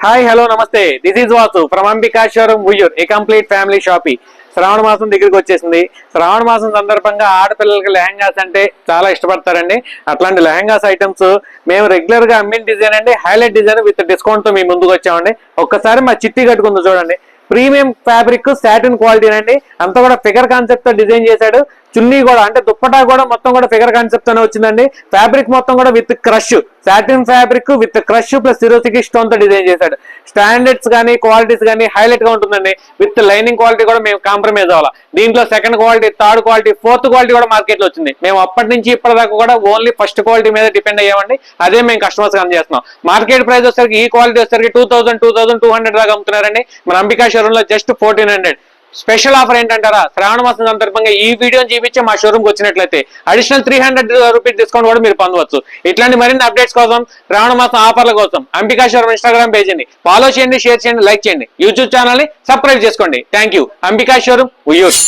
Hi hello నమస్తే, this is Vasu from Ambika showroom Uyyur, a complete family shopping. శ్రావణ మాసం దగ్గరికి వచ్చేసింది. శ్రావణ మాసం సందర్భంగా ఆడపిల్లలకి లెహంగాస్ అంటే చాలా ఇష్టపడతారండి. అట్లాంటి లెహంగాస్ ఐటమ్స్ మేము రెగ్యులర్ గా అమ్మిన డిజైన్ అండి, హైలైట్ డిజైన్ విత్ డిస్కౌంట్ తో మీ ముందుకు వచ్చామండి. ఒక్కసారి మా చిట్టి కట్టుకుందో చూడండి. ప్రీమియం ఫ్యాబ్రిక్ సాటిన్ క్వాలిటీ అండి, అంతా కూడా ఫిగర్ కాన్సెప్ట్ తో డిజైన్ చేశాడు. చున్నీ కూడా అంటే దుప్పటా కూడా మొత్తం కూడా ఫిగర్ కాన్సెప్ట్ తోనే వచ్చిందండి. ఫ్యాబ్రిక్ మొత్తం కూడా with crush, satin fabric with crush plus Swarovski stone తో డిజైన్ చేశాడు. స్టాండర్డ్స్ కానీ క్వాలిటీస్ కానీ హైలైట్ గా ఉంటుందండి. విత్ లైనింగ్ క్వాలిటీ కూడా మేము కాంప్రమైజ్ అవ్వాలి. దీంట్లో second quality, third quality, fourth quality కూడా మార్కెట్ లో వచ్చింది. మేము అప్పటి నుంచి ఇప్పటిదాకా కూడా ఓన్లీ ఫస్ట్ క్వాలిటీ మీద డిపెండ్ అయ్యామండి. అదే మేము కస్టమర్స్ అందజేస్తున్నాం. మార్కెట్ ప్రైస్ వచ్చేసరికి ఈ క్వాలిటీ వచ్చేసరికి 2200 దాకా అమ్ముతున్నారండి. మన అంబికా షోరూమ్ లో జస్ట్ 1400. స్పెషల్ ఆఫర్ ఏంటంటారా, శ్రావణ మాసం సందర్భంగా ఈ వీడియోని చూపించి మా షోరూమ్కి వచ్చినట్లయితే అడిషనల్ 300 రూపీస్ డిస్కౌంట్ కూడా మీరు పొందవచ్చు. ఇట్లాంటి మరిన్ని అప్డేట్స్ కోసం, శ్రావణ మాసం ఆఫర్ల కోసం అంబికా షోరూమ్ ఇన్స్టాగ్రామ్ పేజీని ఫాలో చేయండి, షేర్ చేయండి, లైక్ చేయండి. యూట్యూబ్ ఛానల్ ని సబ్స్క్రైబ్ చేసుకోండి. Thank you. Ambika showroom Vuyyuru.